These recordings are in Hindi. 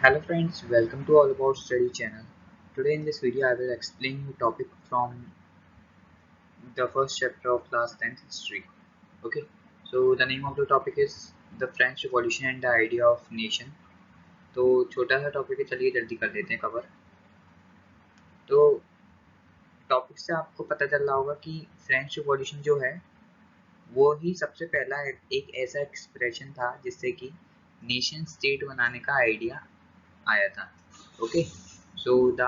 Hello friends, welcome to All About Study channel. Today in this video I will explain you topic from the first chapter of class 10th history. Okay, so the name of the topic is the French Revolution and the idea of nation. तो छोटा सा टॉपिक है, चलिए जल्दी कर लेते हैं कवर। तो टॉपिक से आपको पता चल रहा होगा कि फ्रेंच रिवॉल्यूशन जो है वो ही सबसे पहला एक ऐसा एक्सप्रेशन था जिससे कि नेशन स्टेट बनाने का आइडिया आया था। Okay, so the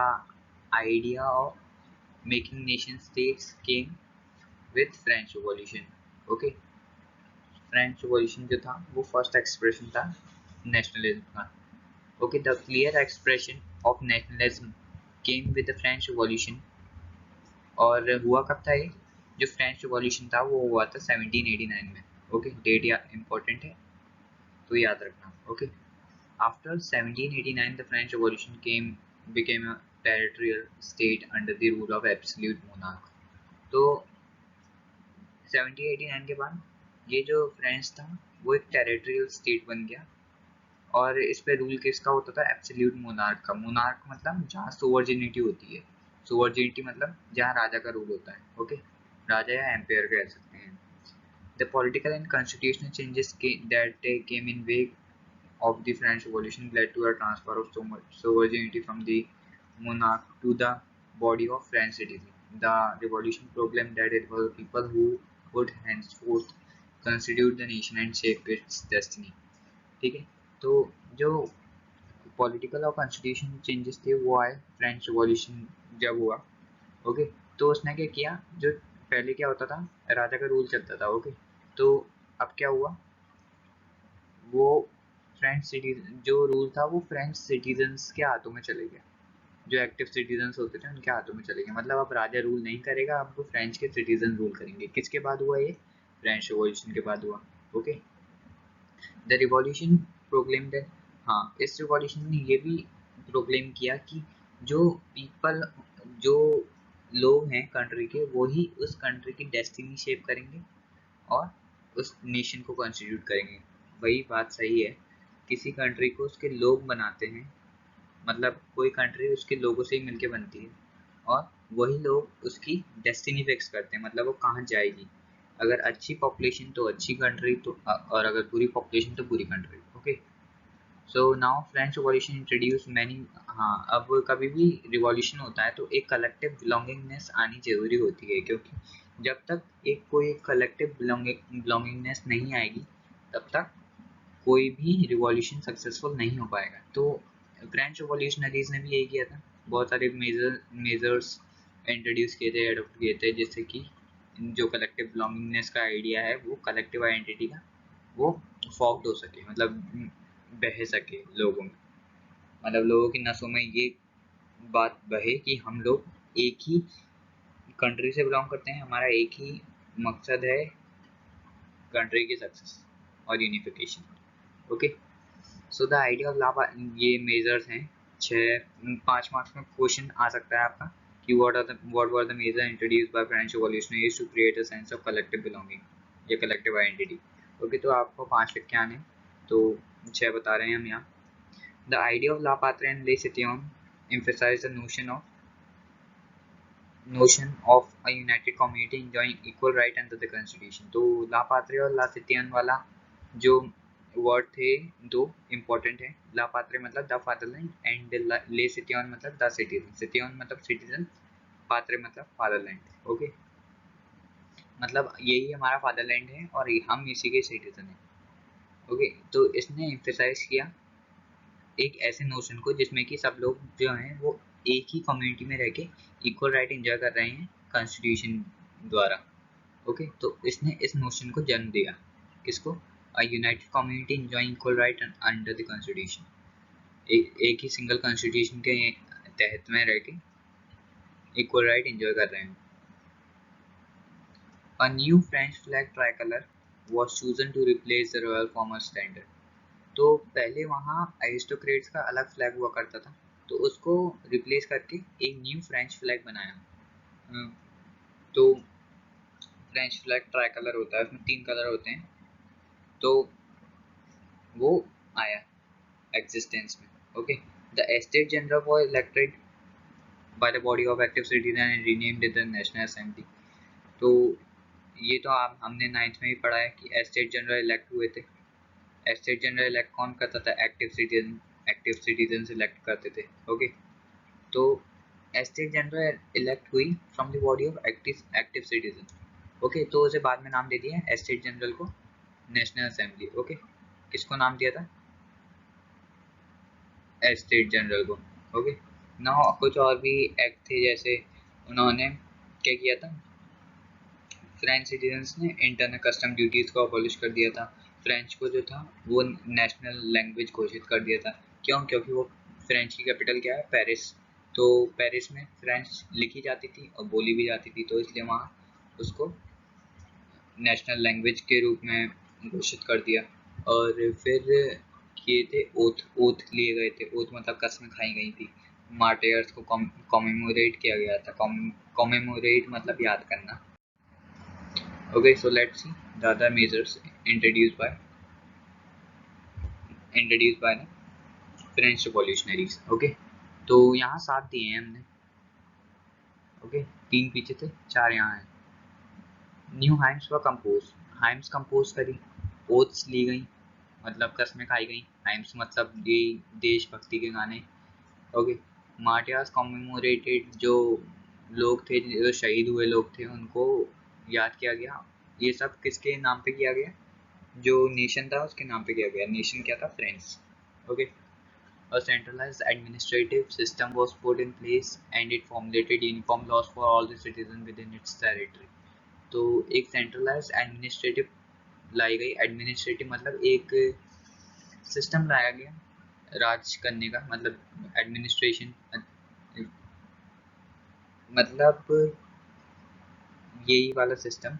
idea of making nation states came with French Revolution. Okay, French revolution जो था वो फर्स्ट एक्सप्रेशन था नेशनलिज्म का। Okay, the clear expression of nationalism came with the French revolution. और हुआ कब था ये? जो फ्रेंच रिवॉल्यूशन था वो हुआ था 1789 में। ओके, डेट या इम्पोर्टेंट है तो याद रखना। Okay, after 1789 the French revolution became a territorial state under the rule of absolute monarch. तो 1789 के बाद ये जो फ्रांस था वो एक टेरिटोरियल स्टेट बन गया और इस पे रूल किसका होता था? एब्सोल्यूट मोनार्क का। मोनार्क मतलब जहाँ सोवर्जिनिटी होती है। सोवर्जिनिटी मतलब जहाँ राजा का रूल होता है। ओके, राजा या एम्पायर कह सकते हैं। The political and constitutional changes that came in wake of the French Revolution led to a transfer of sovereignty from the monarch to the body of French citizens. The revolution proclaimed that it was the people who would henceforth constitute the nation and shape its destiny. ठीक है, तो जो पॉलिटिकल और कॉन्स्टिट्यूशन चेंजेस थे वो आए फ्रेंच रिवॉल्यूशन जब हुआ। ओके, तो उसने क्या किया? जो पहले क्या होता था, राजा का रूल चलता था। ओके, तो अब क्या हुआ? वो फ्रेंच सिटीजन जो रूल था वो फ्रेंच सिटीजन्स के हाथों में चले गया। जो एक्टिव सिटीजन्स होते थे उनके हाथों में चले गए। मतलब अब राजा रूल नहीं करेगा, अब वो फ्रेंच के सिटीजन रूल करेंगे। किसके बाद हुआ ये? फ्रेंच रिवॉल्यूशन के बाद हुआ। Okay, the revolution proclaim that, हाँ, इस रिवॉल्यूशन ने ये भी प्रोक्लेम किया कि जो पीपल, जो लोग हैं कंट्री के, वो ही उस कंट्री की डेस्टिनी शेप करेंगे और उस नेशन को कॉन्स्टिट्यूट करेंगे। वही बात सही है, किसी कंट्री को उसके लोग बनाते हैं। मतलब कोई कंट्री उसके लोगों से ही मिलके बनती है और वही लोग उसकी डेस्टिनी फिक्स करते हैं। मतलब वो कहाँ जाएगी। अगर अच्छी पॉपुलेशन तो अच्छी कंट्री, तो और अगर बुरी पॉपुलेशन तो बुरी country. Okay, so now French revolution introduce many. हाँ, अब कभी भी रिवॉल्यूशन होता है तो एक कलेक्टिव बिलोंगिंगनेस आनी जरूरी होती है, क्योंकि जब तक कोई कलेक्टिव बिलोंगिंगनेस नहीं आएगी तब तक कोई भी रिवॉल्यूशन सक्सेसफुल नहीं हो पाएगा। तो फ्रेंच रिवॉल्यूशनरीज ने भी यही किया था। बहुत सारे मेजर्स इंट्रोड्यूस किए थे, एडोप्ट किए थे, जिससे कि जो कलेक्टिव बिलोंगिंगनेस का आइडिया है वो कलेक्टिव आइडेंटिटी का वो फॉर्म्ड हो सके, मतलब बह सके लोगों में। मतलब लोगों की नसों में ये बात बहे कि हम लोग एक ही कंट्री से बिलोंग करते हैं, हमारा एक ही मकसद है कंट्री की सक्सेस और unification. Okay, so the idea of लाभ, ये मेजर्स हैं। 5 मार्क्स में क्वेश्चन आ सकता है आपका कि what were the major introduced by French revolutionaries to create a sense of collective belonging या कलेक्टिव आइडेंटिटी। ओके, तो आपको 5 लिख के आने, तो 6 बता रहे हैं हम यहाँ। The idea of la patrie and le citoyen emphasize the notion of a united community enjoying equal right under the constitution। तो ला पात्रे और ला सिटियन वाला जो वर्ड थे दो इम्पोर्टेंट है। ला पात्रे मतलब द फादरलैंड एंड ले सिटियन मतलब द सिटीजन। सिटियन मतलब सिटीजन, पात्रे मतलब फादरलैंड। ओके, मतलब यही हमारा फादरलैंड है और हम इसी के सिटीजन हैं। ओके, तो इसने एम्फेसाइज किया एक ऐसे नोशन को जिसमें कि सब लोग जो हैं वो एक ही कम्युनिटी में रह के इक्वल राइट एंजॉय कर रहे हैं कॉन्स्टिट्यूशन द्वारा। ओके, तो इसने इस नोशन को जन्म दिया। किसको? A united community enjoying equal right under the constitution. एक ही सिंगल कॉन्स्टिट्यूशन के तहत में रह के इक्वल राइट एंजॉय कर रहे हैं। A new French flag tricolour was chosen to replace the royal former standard। तो पहले वहाँ एरिस्टोक्रेट्स का अलग फ्लैग हुआ करता था, तो उसको रिप्लेस करके एक न्यू फ्रेंच फ्लैग बनाया। तो फ्रेंच फ्लैग ट्राई कलर होता है, उसमें 3 कलर होते हैं, तो वो आया existence में. Okay, the Estate General was elected by the body of active citizen and renamed it the National Assembly. तो ये तो आप हमने 9th में ही पढ़ा है कि एस्टेट जनरल इलेक्ट हुए थे. एस्टेट जनरल इलेक्ट कौन करता था? एक्टिव सिटीजन इलेक्ट करते थे. ओके, तो एस्टेट जनरल इलेक्ट हुई from the body of active citizen. Okay, तो उसे बाद में नाम दे दिया एस्टेट जनरल को नेशनल असेंबली. ओके, किसको नाम दिया था? एस्टेट जनरल को. ओके, ना कुछ और भी एक्ट थे, जैसे उन्होंने क्या किया था, फ्रेंच सिटीजन्स ने इंटरनल कस्टम ड्यूटीज़ को अबॉलिश कर दिया था. फ्रेंच को जो था वो नेशनल लैंग्वेज घोषित कर दिया था. क्यों? क्योंकि वो फ्रेंच की कैपिटल क्या है? पेरिस. तो पेरिस में फ्रेंच लिखी जाती थी और बोली भी जाती थी, तो इसलिए वहाँ उसको नेशनल लैंग्वेज के रूप में घोषित कर दिया. और फिर किए थे ओथ लिए गए थे. ओथ मतलब कसमें खाई गई थी. मार्टियर्स को कॉमेमोरेट किया गया था. कॉमेमोरेट मतलब याद करना. Okay, so let's see the other measures introduced by the French revolutionaries. Okay, तो यहाँ 7 दिए हैं हमने. Okay, 3 पीछे थे, 4 यहाँ हैं. न्यू हाइम्स व कंपोज. हाइम्स कंपोज करी, ओथ्स ली गई मतलब कसमें खाई गई. हाइम्स मतलब ये देशभक्ति के गाने. ओके, मार्टियर्स कॉमेमोरेटेड, जो लोग थे, जो शहीद हुए लोग थे, उनको याद किया गया. ये सब किसके नाम पे किया गया? जो नेशन था उसके नाम पे किया गया. नेशन क्या था? France. Okay, a centralized administrative system was put in place and it formulated uniform laws for all the citizens within its territory. तो एक centralized administrative लाई गई. एडमिनिस्ट्रेटिव मतलब एक सिस्टम लाया गया राज करने का, मतलब एडमिनिस्ट्रेशन, मतलब यही वाला सिस्टम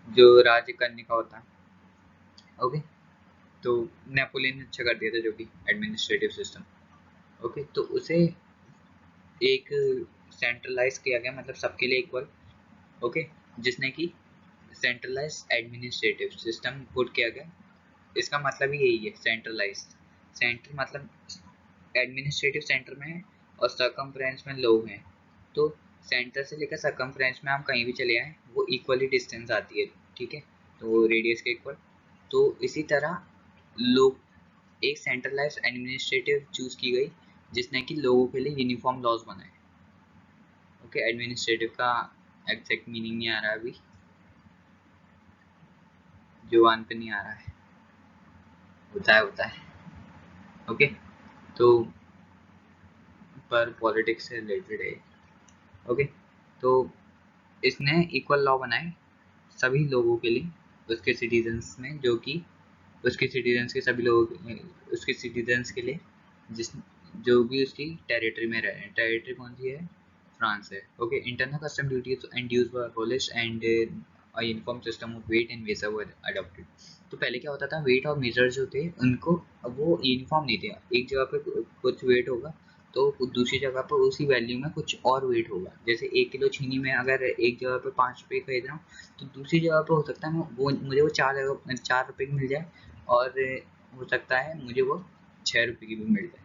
जो राज्य करने का होता है. ओके, तो नेपोलियन ने अच्छा कर दिया था जो कि एडमिनिस्ट्रेटिव सिस्टम. ओके, तो उसे एक सेंट्रलाइज किया गया, मतलब सबके लिए इक्वल. ओके, जिसने कि सेंट्रलाइज एडमिनिस्ट्रेटिव सिस्टम पुट किया गया. इसका मतलब ही यही है, सेंट्रलाइज. सेंटर मतलब एडमिनिस्ट्रेटिव सेंटर में है और सरकमफ्रेंस में लोग हैं. तो सेंटर से लेकर सरकमफ्रेंस में हम कहीं भी चले आए वो इक्वली डिस्टेंस आती है. ठीक है, तो रेडियस के इक्वल. तो इसी तरह लोग, एक सेंट्रलाइज एडमिनिस्ट्रेटिव चूज की गई जिसने कि लोगों के लिए यूनिफॉर्म लॉज बनाए. ओके, एडमिनिस्ट्रेटिव का एग्जैक्ट मीनिंग नहीं आ रहा अभी, जुबान पे नहीं आ रहा है. होता है. ओके, तो पर पॉलिटिक्स से रिलेटेड है. ओके, तो इसने इक्वल लॉ बनाए सभी लोगों के लिए, उसके सिटीजन्स में, जो कि उसके सिटीजन्स के सभी लोगों, उसके सिटीजन्स के लिए जिस जो भी उसकी टेरिटरी में रह रहे हैं. टेरिटरी कौन सी है? फ्रांस है. Okay, internal custom duties and dues were abolished and a uniform system of weight and measure were adopted. तो पहले क्या होता था, वेट और मेजर जो थे उनको, अब वो यूनिफॉर्म नहीं थे. एक जगह पे कुछ वेट होगा तो दूसरी जगह पर उसी वैल्यू में कुछ और वेट होगा. जैसे 1 किलो चीनी में अगर एक जगह पे 5 रुपये खरीद रहा हूँ तो दूसरी जगह पे हो सकता है वो मुझे वो 4 रुपये की मिल जाए, और हो सकता है मुझे वो 6 रुपये की भी मिल जाए.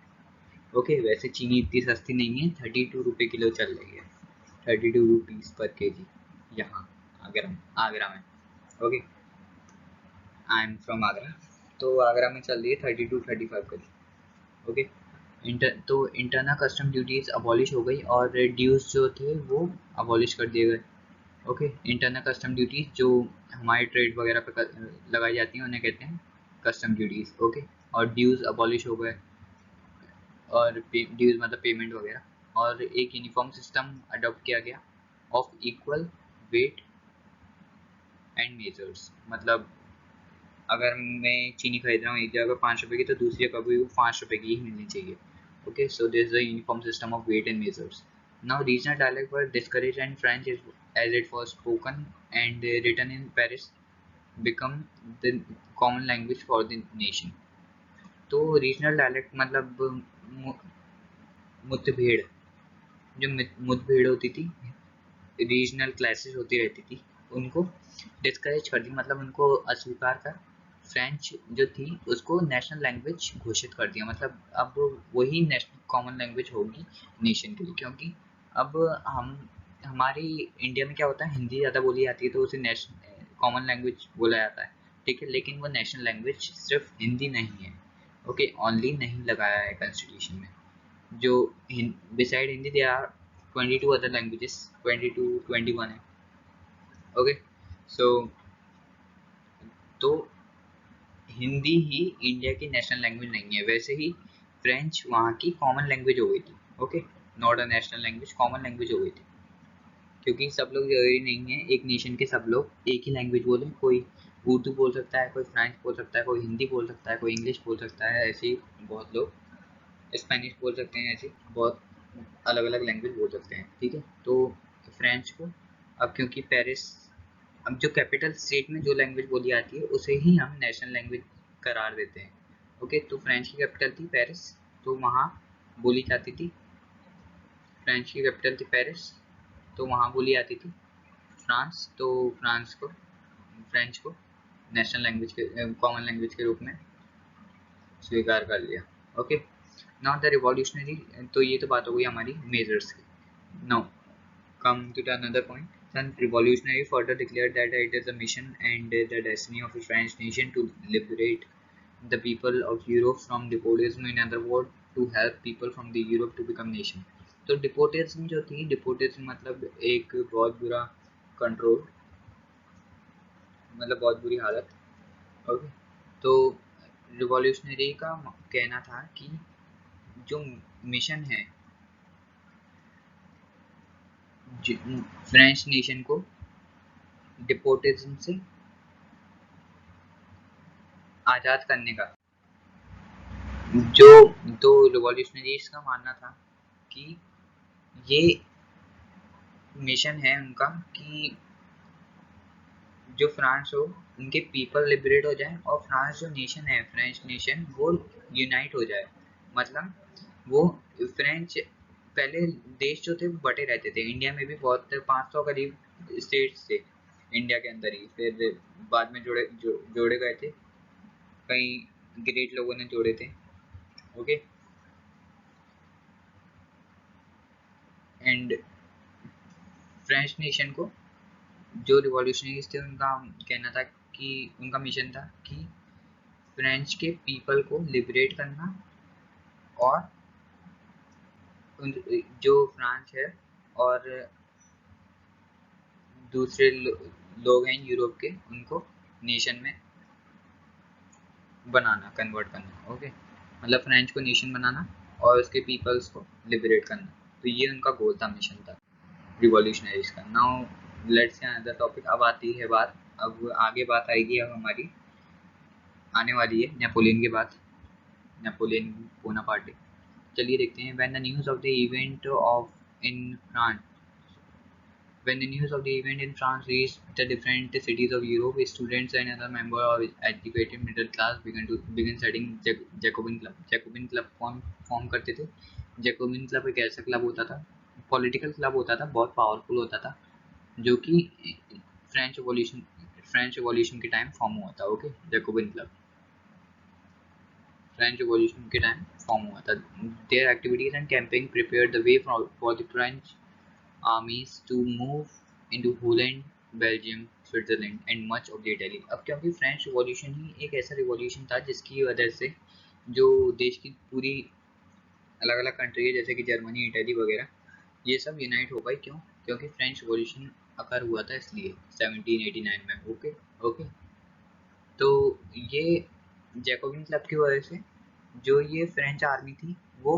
ओके, वैसे चीनी इतनी सस्ती नहीं है, 32 रुपये किलो चल रही है, 32 रुपीज़ पर केजी यहाँ आगरा में. Okay, I am from Agra, तो आगरा में चल रही है 32-35 का. ओके, तो इंटरनल कस्टम ड्यूटीज अबॉलिश हो गई और ड्यूज जो थे वो अबॉलिश कर दिए गए. ओके, इंटरनल कस्टम ड्यूटीज जो हमारे ट्रेड वगैरह पे लगाई जाती हैं उन्हें कहते हैं कस्टम ड्यूटीज. ओके, और ड्यूज अबॉलिश हो गए, और ड्यूज मतलब पेमेंट वगैरह. और एक यूनिफॉर्म सिस्टम अडॉप्ट किया गया of equal weight and measures. मतलब अगर मैं चीनी खरीद रहा हूँ एक जगह 5 रुपये की, तो दूसरी जगह भी वो 5 रुपये की ही मिलनी चाहिए. Okay, so there is a uniform system of weight and measures. Now regional dialects were discouraged and French as it was spoken and written in Paris become the common language for the nation. तो रीजनल डायलेक्ट मतलब मुठभेड़, जो मुठभेड़ होती थी, रीजनल क्लासेस होती रहती थी, उनको डिस्करेज कर दी, मतलब उनको अस्वीकार कर फ्रेंच जो थी उसको नेशनल लैंग्वेज घोषित कर दिया, मतलब अब वही नेशनल कॉमन लैंग्वेज होगी नेशन के लिए। क्योंकि अब हम हमारी इंडिया में क्या होता है, हिंदी ज़्यादा बोली जाती है तो उसे नेशनल कॉमन लैंग्वेज बोला जाता है, ठीक है। लेकिन वो नेशनल लैंग्वेज सिर्फ हिंदी नहीं है, ओके, ओनली नहीं लगाया है कॉन्स्टिट्यूशन में। जो beside Hindi they are 22 other languages, 22 21 है, ओके। सो तो हिंदी ही इंडिया की नेशनल लैंग्वेज नहीं है, वैसे ही फ्रेंच वहाँ की कॉमन लैंग्वेज हो गई थी, okay, not a national language, common language हो गई थी। क्योंकि सब लोग जरूरी नहीं है एक नेशन के सब लोग एक ही लैंग्वेज बोलें, कोई उर्दू बोल सकता है, कोई फ्रेंच बोल सकता है, कोई हिंदी बोल सकता है, कोई इंग्लिश बोल सकता है, ऐसे ही बहुत लोग स्पेनिश बोल सकते हैं, ऐसे बहुत अलग अलग लैंग्वेज बोल सकते हैं, ठीक है। तो फ्रेंच को अब क्योंकि पेरिस, अब जो कैपिटल स्टेट में जो लैंग्वेज बोली जाती है उसे ही हम नेशनल लैंग्वेज करार देते हैं, ओके। तो फ्रेंच की कैपिटल थी पेरिस, तो वहाँ बोली जाती थी, फ्रेंच की कैपिटल थी पेरिस, तो वहाँ बोली जाती थी फ्रांस, तो फ्रांस को, फ्रेंच को नेशनल लैंग्वेज के कॉमन लैंग्वेज के रूप में स्वीकार कर लिया, ओके। नाउ द रिवॉल्यूशनरी, तो ये तो बात हो गई हमारी मेजर्स की। Now come to the another point. Then revolutionary further declared that it is the mission and the destiny of the French nation to liberate the people of Europe from despotism. In other words, to help people from the Europe to become nation. तो डिपोटिज्म जो थी, डिपोटिज्म मतलब एक बहुत बुरा कंट्रोल, मतलब बहुत बुरी हालत, ओके। तो रिवॉल्यूशनरी का कहना था कि जो मिशन है फ्रेंच नेशन को डिपोटिज्म से आज़ाद करने का, जो तो रिवॉल्यूशनरीज का मानना था कि ये मिशन है उनका कि जो फ्रांस हो उनके पीपल लिबरेट हो जाए और फ्रांस जो नेशन है, फ्रेंच नेशन, वो यूनाइट हो जाए। मतलब वो फ्रेंच पहले देश जो थे वो बटे रहते थे, इंडिया में भी बहुत 500 करीब स्टेट्स थे इंडिया के अंदर ही, फिर बाद में जोड़े गए थे, कई ग्रेट लोगों ने जोड़े थे, ओके। एंड फ्रेंच नेशन को जो रिवॉल्यूशनरीज थे उनका कहना था कि उनका मिशन था कि फ्रेंच के पीपल को लिबरेट करना, और जो फ्रांस है और दूसरे लोग हैं यूरोप के, उनको नेशन में बनाना, कन्वर्ट करना, ओके। मतलब फ्रेंच को नेशन बनाना और उसके पीपल्स को लिबरेट करना, तो ये उनका गोल था, मिशन था रिवॉल्यूशनरीज का। Now let's say another topic, अब आती है बात, अब आगे बात आएगी, अब हमारी आने वाली है नेपोलियन के बाद, नेपोलियन बोनापार्टे। चलिए देखते हैं। When the news of the event of in France, when the news of the event in France reached the different cities of Europe, students and other members of educated middle class begin setting Jacobin club. Jacobin club कौन फॉर्म करते थे? Jacobin club एक ऐसा क्लब होता था, पॉलिटिकल क्लब होता था, बहुत पावरफुल होता था, जो कि फ्रेंच रिवॉल्यूशन के टाइम फॉर्म हुआ था, okay. Jacobin club French revolution के टाइम फॉर्म हुआ था। Their activities and campaign prepared the way for the French armies to move into Holland, Belgium, Switzerland and much of the Italy. अब क्योंकि फ्रेंच रिवॉल्यूशन ही एक ऐसा रिवॉल्यूशन था जिसकी वजह से जो देश की पूरी अलग अलग कंट्री है, जैसे कि जर्मनी, इटली वगैरह, ये सब यूनाइट हो गए। क्यों? क्योंकि फ्रेंच रिवॉल्यूशन अकर हुआ था, इसलिए 1789 में, ओके ओके। तो ये जैकोबिन क्लब की वजह से जो ये फ्रेंच आर्मी थी वो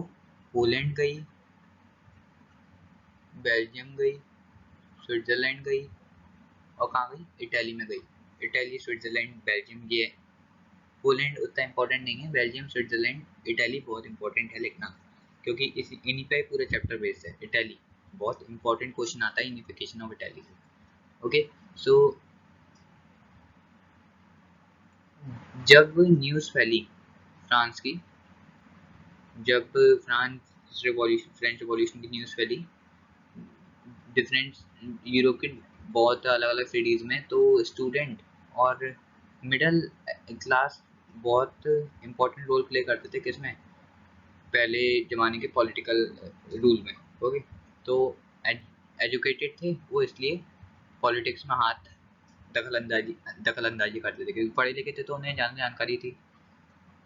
पोलैंड गई, बेल्जियम गई, स्विट्जरलैंड गई, और कहाँ गई? इटली में गई। इटली, स्विट्जरलैंड, बेल्जियम, ये पोलैंड उतना इम्पोर्टेंट नहीं है, बेल्जियम, स्विट्जरलैंड, इटली बहुत इंपॉर्टेंट है लिखना, क्योंकि इन्हीं पे पूरा चैप्टर बेस्ड है। इटली बहुत इंपॉर्टेंट क्वेश्चन आता है यूनिफिकेशन ऑफ इटली से, ओके। सो जब न्यूज़ फैली फ्रांस की, जब फ्रेंच रिवॉल्यूशन की न्यूज़ फैली डिफरेंट यूरोप के बहुत अलग अलग सिटीज़ में, तो स्टूडेंट और मिडिल क्लास बहुत इम्पोर्टेंट रोल प्ले करते थे किसमें, पहले ज़माने के पॉलिटिकल रूल में। ओके, तो एजुकेटेड थे वो, इसलिए पॉलिटिक्स में हाथ दखल अंदाजी करते थे, क्योंकि पढ़े लिखे थे तो उन्हें जानकारी थी।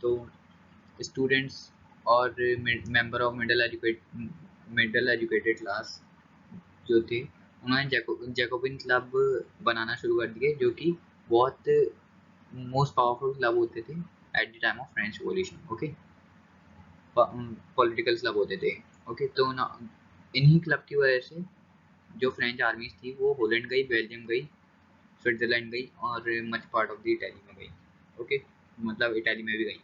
तो स्टूडेंट्स और member of middle educated class जो थे, उन्होंने जैकोबिन क्लब बनाना शुरू कर दिए, जो कि बहुत मोस्ट पावरफुल क्लब होते थे at the time of French revolution. Okay, political club होते थे। ओके, तो ना इन्हीं क्लब की वजह से जो फ्रेंच आर्मीज थी वो हॉलैंड गई, बेल्जियम गई, स्विट्जरलैंड गई और much part of the Italy में गई। ओके, मतलब इटाली में भी गई।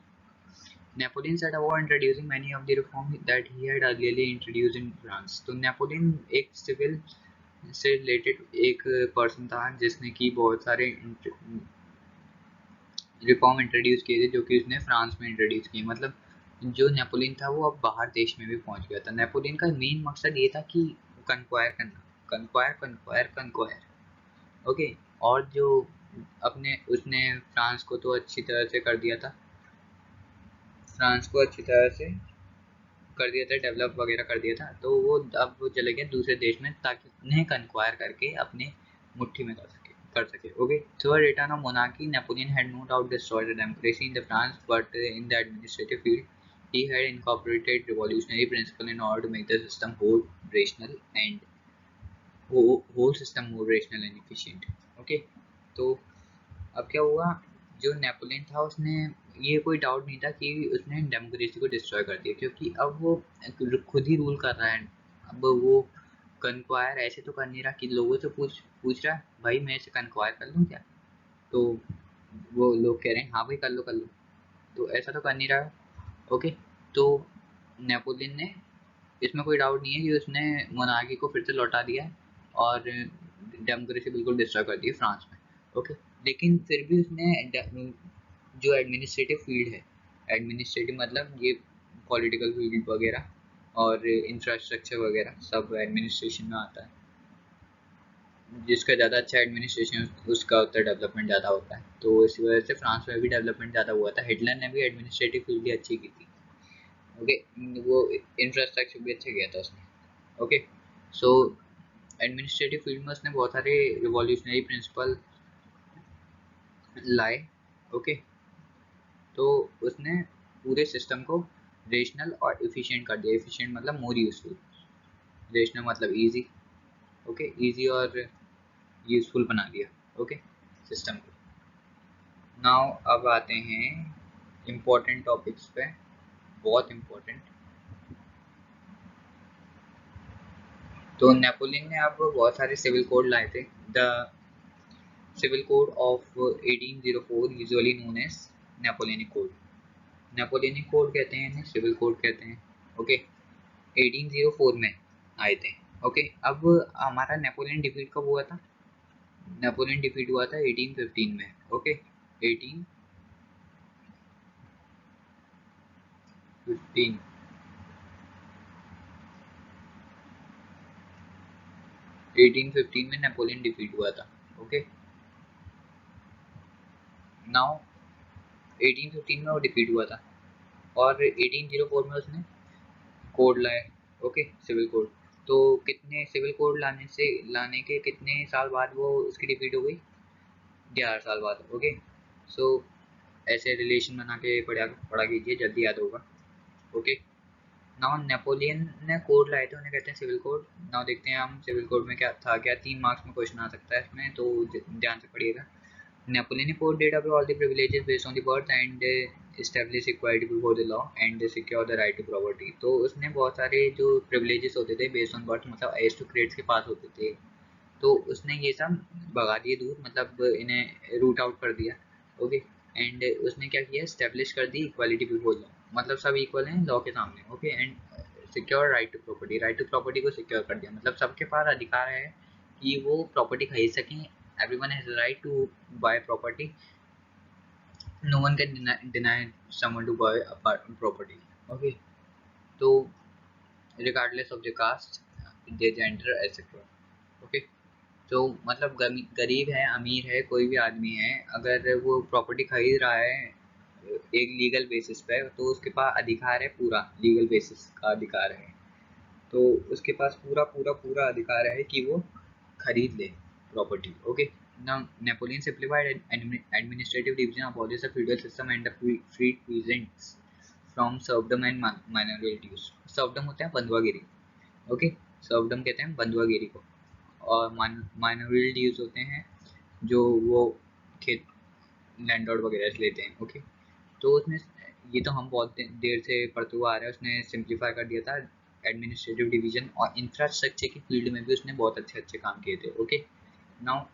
Napoleon set about introducing many of the reforms that he had earlier introduced in France। तो नेपोलियन एक सिविल से रिलेटेड एक पर्सन था जिसने की बहुत सारे रिफॉर्म इंट्रोड्यूस किए थे, जो कि उसने फ्रांस में इंट्रोड्यूस किए। मतलब जो नेपोलियन था वो अब बाहर देश में भी पहुंच गया था। नेपोलियन का मेन मकसद ये था कि कंक्वायर करना, कंक्वायर। ओके, और जो अपने उसने फ्रांस को तो अच्छी तरह से कर दिया था, डेवलप वगैरह कर दिया था। तो वो अब वो चले गए दूसरे देश में ताकि उन्हें कंक्वायर करके अपने मुट्ठी में कर सके। Okay, so a return of monarchy, Napoleon had no doubt destroyed the democracy in the France, but in the administrative field he had incorporated revolutionary principle in order to make the system whole system more rational and efficient। Okay, तो अब क्या हुआ, जो नेपोलियन था उसने, ये कोई डाउट नहीं था कि उसने डेमोक्रेसी को डिस्ट्रॉय कर दिया, क्योंकि अब वो खुद ही रूल कर रहा है। अब वो कंक्वायर ऐसे तो कर नहीं रहा कि लोगों से पूछ रहा है भाई मैं इसे कंक्वायर कर लूँ क्या, तो वो लोग कह रहे हैं हाँ भाई कर लो, तो ऐसा तो कर नहीं रहा। ओके, तो नेपोलियन ने, इसमें कोई डाउट नहीं है कि उसने मोनार्की को फिर से लौटा दिया है और डेमोक्रेसी बिल्कुल डिस्ट्रॉय कर दी है फ्रांस में। ओके, लेकिन फिर भी उसने जो एडमिनिस्ट्रेटिव फील्ड है, एडमिनिस्ट्रेटिव मतलब ये पॉलिटिकल फील्ड वगैरह और इंफ्रास्ट्रक्चर वगैरह सब एडमिनिस्ट्रेशन में आता है। जिसका ज़्यादा अच्छा एडमिनिस्ट्रेशन उसका उतना डेवलपमेंट ज़्यादा होता है, तो इसी वजह से फ्रांस में भी डेवलपमेंट ज़्यादा हुआ था। हिटलर ने भी एडमिनिस्ट्रेटिव फील्ड ही अच्छी की थी। ओके, वो इंफ्रास्ट्रक्चर भी अच्छा किया था उसने। ओके, सो एडमिनिस्ट्रेटिव फील्ड में उसने बहुत सारे रिवॉल्यूशनरी प्रिंसिपल लाए। ओके, तो उसने पूरे सिस्टम को रेशनल और एफिशिएंट कर दिया। एफिशिएंट मतलब मोर यूजफुल, रेशनल मतलब इजी। ओके, इजी और यूजफुल बना दिया। ओके, सिस्टम को। नाउ अब आते हैं इम्पोर्टेंट टॉपिक्स पे, बहुत इम्पोर्टेंट। तो नेपोलियन ने अब बहुत सारे सिविल कोड लाए थे। The civil code of 1804 usually known as Napoleonic code. Napoleonic code कहते हैं इन्हें, सिविल कोड कहते हैं। ओके, 1804 में आए थे। ओके, अब हमारा नेपोलियन डिफीट कब हुआ था? नेपोलियन डिफीट हुआ था 1815 में। ओके, 1815 1815 में नेपोलियन डिफीट हुआ था। ओके, नाउ 1815 में वो डिफीट हुआ था और 1804 में उसने कोड लाए। Okay, civil code. तो कितने सिविल कोड लाने के कितने साल बाद वो उसकी डिफीट हो गई? 11 साल बाद। ओके, सो ऐसे रिलेशन बना के पढ़ा कीजिए, जल्दी याद होगा। ओके, नाउ नेपोलियन ने कोड लाए थे, उन्हें कहते हैं सिविल कोड। नाउ देखते हैं हम सिविल कोड में क्या था। क्या 3 मार्क्स में क्वेश्चन आ सकता है इसमें, तो ध्यान से पढ़िएगा। Napoleonic Code did away all the privileges based on the birth and establish equality before the law and secure the right to property। तो उसने बहुत सारे जो privileges होते थे based on birth, मतलब aristocrats के पास होते थे, तो उसने ये सब भगा दिए दूर, मतलब इन्हें रूट आउट कर दिया। ओके, एंड उसने क्या किया, स्टेब्लिश कर दी इक्वालिटी बिफोर लॉ, मतलब सब इक्वल हैं लॉ के सामने। Okay, and secure right to property, right to property को सिक्योर कर दिया, मतलब सबके पास अधिकार है कि वो प्रॉपर्टी खरीद सकें। Everyone has right to buy property, no one can deny someone to buy a property। Okay, so regardless of the caste, their gender, etc। Okay, तो मतलब गरीब है अमीर है कोई भी आदमी है, अगर वो प्रॉपर्टी खरीद रहा है एक लीगल बेसिस पे, तो उसके पास अधिकार है, पूरा लीगल बेसिस का अधिकार है। तो उसके पास पूरा पूरा पूरा अधिकार है कि वो खरीद ले property. Okay, now Napoleon simplified administrative division abolished the feudal system and the freed peasants from serfdom and manorial dues। serfdom होता है बंधुआगिरी। ओके, सर्वडम कहते हैं बंधुआगिरी को, और माइनोरियल ड्यूज होते हैं जो वो खेत लैंडलॉर्ड वगैरह से लेते हैं। ओके, तो उसने, ये तो हम बहुत देर से पढ़ते हुए आ रहे हैं, उसने सिंप्लीफाई कर दिया था एडमिनिस्ट्रेटिव डिवीजन, और इंफ्रास्ट्रक्चर की फील्ड में भी उसने बहुत अच्छे अच्छे काम किए थे। ओके, नाउ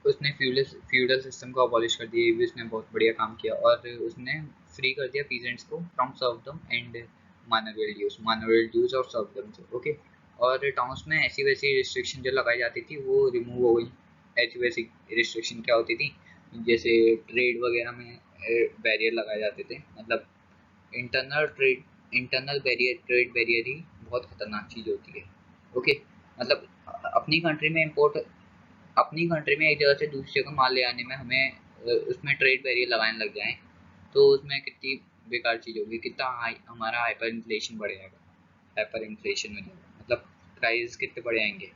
उसने फ्यूडल सिस्टम को अबॉलिश कर दिया, ये भी उसने बहुत बढ़िया काम किया, और उसने फ्री कर दिया पीजेंट्स को फ्रॉम सर्वडम एंड माइनोरियल ड्यूज और सर्वडम से। ओके, और टाउन्स में ऐसी वैसी रिस्ट्रिक्शन जो लगाई जाती थी वो रिमूव हो गई। ऐसी वैसी रिस्ट्रिक्शन क्या होती थी, जैसे ट्रेड वगैरह में बैरियर लगाए जाते थे, मतलब इंटरनल बैरियर, ट्रेड बैरियर ही बहुत खतरनाक चीज़ होती है। ओके, मतलब अपनी कंट्री में इंपोर्ट, अपनी कंट्री में एक जगह से दूसरी जगह माल ले आने में हमें उसमें ट्रेड बैरियर लगाने लग जाएं, तो उसमें कितनी बेकार चीज़ होगी, कितना हमारा हाइपर इन्फ्लेशन बढ़ जाएगा, हाइपर इन्फ्लेशन हो जाएगा, मतलब प्राइस कितने बढ़ जाएंगे।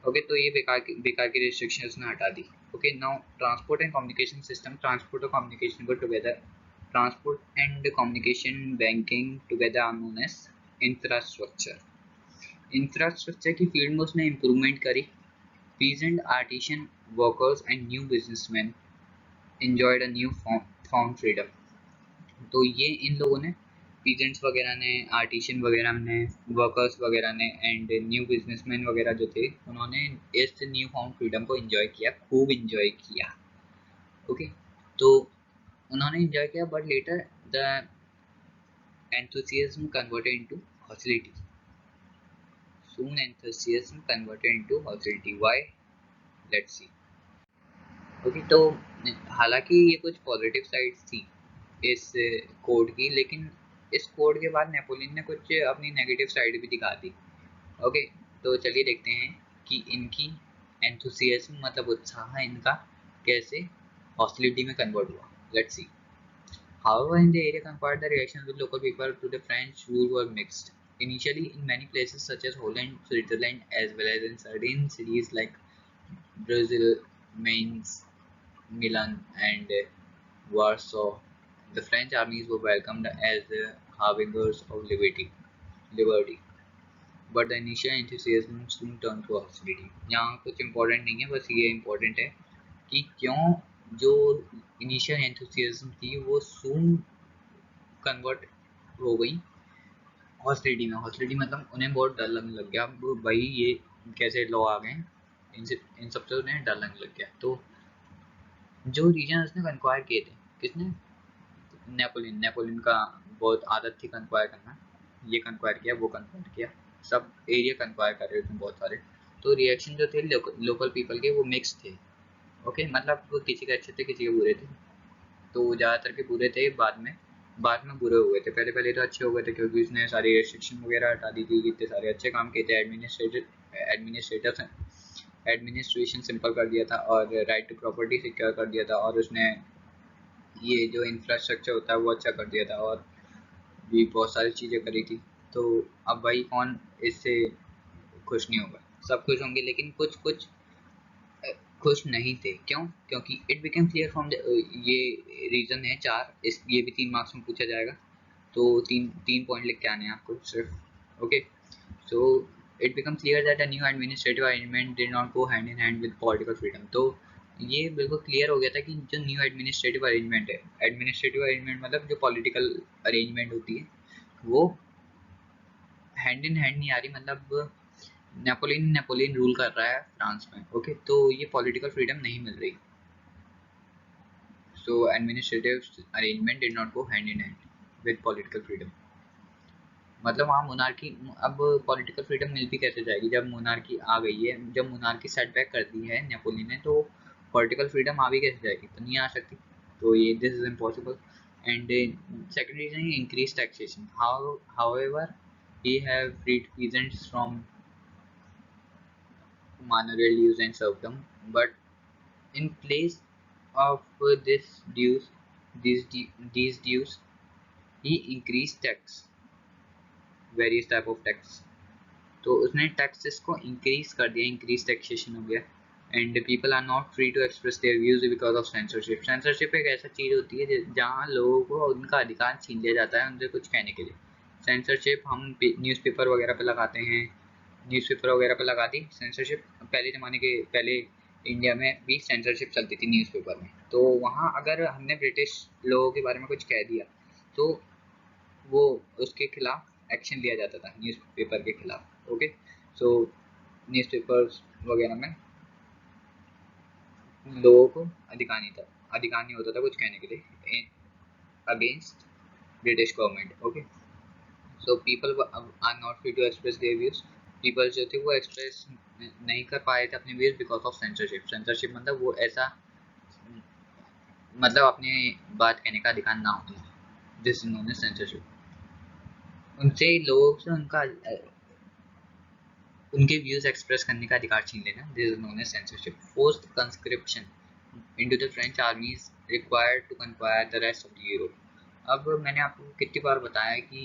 ओके, तो ये बेकार की रिस्ट्रिक्शन उसने हटा दी। Okay, now transport and communication system, transport और कम्युनिकेशन को together, transport and communication banking together are known as infrastructure. Infrastructure की फील्ड में उसने इम्प्रूवमेंट करी। Peasant artisan workers and new businessmen enjoyed a new found freedom। तो ये इन लोगों ने, पीजेंट्स वगैरह ने, आर्टिशन वगैरह ने, वर्कर्स वगैरह ने एंड न्यू बिजनेसमैन वगैरह जो थे, उन्होंने इस न्यू फाउंड फ्रीडम को एंजॉय किया, खूब एंजॉय किया। ओके, तो उन्होंने एंजॉय किया, but later the enthusiasm converted into hostility। Soon enthusiasm converted into hostility। Why? Let's see। Okay, तो हालांकि ये कुछ पॉजिटिव साइड्स थी इस कोड की, लेकिन इस कोड के बाद नेपोलियन ने कुछ अपनी नेगेटिव साइड भी दिखा दी। ओके, तो चलिए देखते हैं कि इनकी एंथुसियाज्म मतलब उत्साह इनका कैसे हॉस्टिलिटी में कन्वर्ट हुआ। Let's see. However, in the area conquered, the reaction with local people to the French rule were mixed. Initially, in many places such as Holland, Switzerland, as well as in certain cities like Brazil, Mainz, Milan, and Warsaw, the French armies were welcomed as harbingers of liberty. But the initial enthusiasm soon turned to hostility। यहाँ कुछ इम्पोर्टेंट नहीं है, बस ये इम्पोर्टेंट है कि क्यों जो इनिशियल एंथुसियाज्म थी वो सून कन्वर्ट हो गई हॉस्टिलिटी में। हॉस्टिलिटी मतलब उन्हें बहुत डर लगने लग गया, भाई ये कैसे लॉ आ गए, इन सबसे उन्हें डर लगने लग गया। तो जो रीजन उसने कंक्वायर किए थे, किसने, नेपोलियन का बहुत आदत थी कंक्वायर करना, ये कंक्वायर किया वो कंक्वायर किया, सब एरिया कंक्वायर कर रहे थे बहुत सारे। तो रिएक्शन जो थे लोकल पीपल के वो मिक्स थे। ओके, मतलब वो किसी के अच्छे थे किसी के बुरे थे, तो ज़्यादातर के बुरे थे, बाद में बुरे हुए थे, पहले पहले तो अच्छे हो गए थे क्योंकि उसने सारी रेस्ट्रिक्शन वगैरह हटा दी थी, इतने सारे अच्छे काम किए थे, एडमिनिस्ट्रेशन सिंपल कर दिया था, और राइट टू प्रॉपर्टी सिक्योर कर दिया था, और उसने ये जो इंफ्रास्ट्रक्चर होता है वो अच्छा कर दिया था, और भी बहुत सारी चीज़ें करी थी। तो अब भाई कौन इससे खुश नहीं होगा, सब खुश होंगे, लेकिन कुछ कुछ खुश नहीं थे। क्यों? क्योंकि इट बिकेम क्लियर फ्रॉम ये रीज़न है चार, इस ये भी 3 मार्क्स में पूछा जाएगा, तो तीन तीन पॉइंट लिख के आने हैं आपको सिर्फ। Okay, so it become clear that a new administrative arrangement did not go hand in hand with political freedom. तो ये बिल्कुल क्लियर हो गया था कि जो न्यू एडमिनिस्ट्रेटिव अरेंजमेंट है, एडमिनिस्ट्रेटिव अरेंजमेंट मतलब जो पॉलिटिकल अरेंजमेंट होती है, वो हैंड इन हैंड नहीं आ रही, मतलब नेपोलियन रूल कर रहा है फ्रांस में। ओके, तो ये पॉलिटिकल फ्रीडम नहीं मिल रही। So administrative arrangement did not go hand in hand with political freedom. मतलब वहाँ मोनार्की, अब पॉलिटिकल फ्रीडम मिल भी कैसे जाएगी जब मोनार्की आ गई है, जब मोनार्की सेटबैक कर दी है नेपोलियन ने, तो पॉलिटिकल फ्रीडम आ भी कैसे जाएगी, तो नहीं आ सकती। तो ये this is impossible. And second reason है increase taxation. However he have freed peasants from monorail dues and served them, but in place of this dues, these dues, he increased tax, various type of tax. तो उसने टैक्सेस को इंक्रीज कर दिया, इंक्रीज टैक्सेशन हो गया. And people are not free to express their views because of censorship. Censorship एक ऐसा चीज़ होती है जहाँ लोगों को उनका अधिकार छीन लिया जाता है उनसे कुछ कहने के लिए. सेंसरशिप हम न्यूज़पेपर वगैरह पे लगाते हैं, न्यूज़पेपर वगैरह पे लगा दी सेंसरशिप. पहले ज़माने के पहले इंडिया में भी सेंसरशिप चलती थी न्यूज़पेपर में. तो वहाँ अगर हमने ब्रिटिश लोगों के बारे में कुछ कह दिया तो वो उसके खिलाफ एक्शन लिया जाता था न्यूज़पेपर के खिलाफ. ओके, सो न्यूज़पेपर्स वगैरह में लोगों को अधिकार नहीं होता था कुछ कहने के लिए against British government. Okay, so people are not free to express their views. People जो थे वो एक्सप्रेस नहीं कर पाए थे अपने views because of censorship. Censorship मतलब वो ऐसा, मतलब अपने बात कहने का अधिकार ना होना, this is known as censorship. उनसे लोगों से उनके व्यूज एक्सप्रेस करने का अधिकार छीन लेना, this is known as censorship. Forced conscription into the French army is required to conquer the rest of the Europe. अब मैंने आपको कितनी बार बताया कि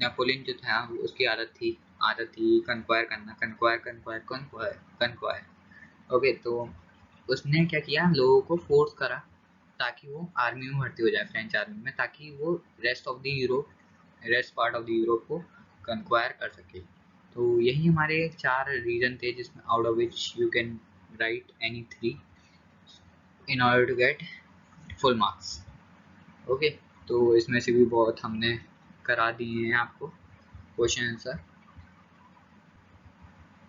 नेपोलियन जो था उसकी आदत थी कन्क्वायर करना, कन्क्वायर. ओके, तो उसने क्या किया, लोगों को फोर्स करा ताकि वो आर्मी में भर्ती हो जाए, फ्रेंच आर्मी में, ताकि वो rest part of the Europe को कन्क्वायर कर सके. तो यही हमारे 4 रीजन थे जिसमें out of which you can write any 3 in order to get full marks. Okay, तो इसमें से भी बहुत हमने करा दिए हैं आपको क्वेश्चन आंसर.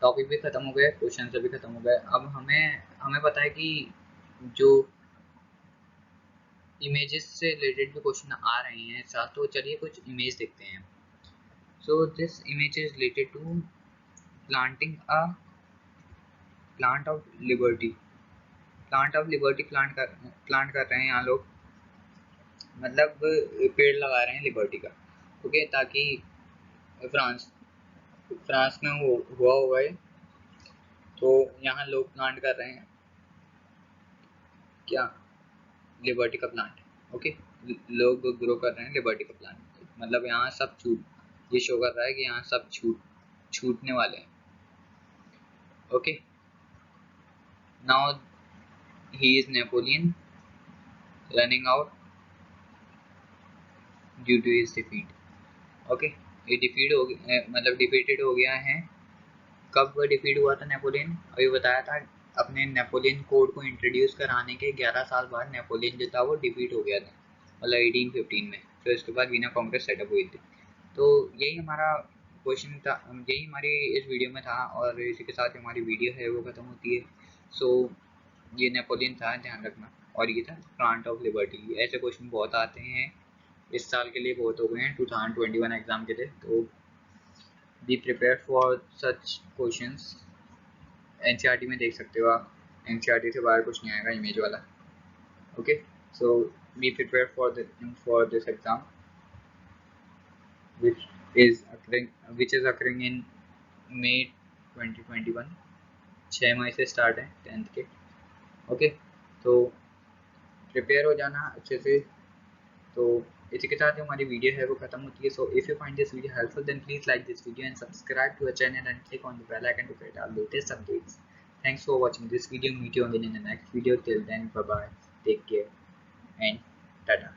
टॉपिक भी ख़त्म हो गए, क्वेश्चन आंसर भी ख़त्म हो गए. अब हमें पता है कि जो इमेजेस से रिलेटेड जो क्वेश्चन आ रहे हैं साथ, तो चलिए कुछ इमेज देखते हैं. So this image is related to planting a plant of liberty. Plant plant कर रहे हैं यहाँ लोग, मतलब पेड़ लगा रहे हैं लिबर्टी का. ओके, ताकि फ्रांस में हुआ होगा ये. तो यहाँ लोग प्लांट कर रहे हैं क्या, लिबर्टी का प्लांट. ओके, लोग ग्रो कर रहे हैं लिबर्टी का प्लांट. मतलब यहाँ सब ये शो कर रहा है कि यहाँ सब छूटने वाले हैं. Okay, now he is Napoleon running out due to his defeat. Okay, ये डिफीट हो गया, मतलब डिफीटेड हो गया है. कब डिफीट हुआ था नेपोलियन, अभी बताया था. अपने नेपोलियन कोड को इंट्रोड्यूस कराने के 11 साल बाद नेपोलियन जो था वो डिफीट हो गया था, मतलब 1815 में. फिर उसके बाद वीना कांग्रेस सेटअप हुई थी. तो यही हमारा क्वेश्चन था, यही हमारी इस वीडियो में था, और इसी के साथ हमारी वीडियो है वो ख़त्म होती है. सो ये नेपोलियन था, ध्यान रखना. और ये था प्लांट ऑफ लिबर्टी. ऐसे क्वेश्चन बहुत आते हैं, इस साल के लिए बहुत हो गए हैं 2021 एग्ज़ाम के लिए. तो be prepare for such questions. NCERT में देख सकते हो आप, एनसीईआरटी से बाहर कुछ नहीं आएगा इमेज वाला. Okay, so be prepare for this exam which which is occurring in May 2021. 6 मई से स्टार्ट है 10th के. ओके, तो प्रिपेयर हो जाना अच्छे से. तो इसी के साथ जो हमारी वीडियो है वो खत्म होती है. So if you find this video helpful then please like this video and subscribe to our channel and click on the bell icon to get our latest updates. Thanks for watching this video. Meet you again in the next video. Till then, bye bye, take care and tata.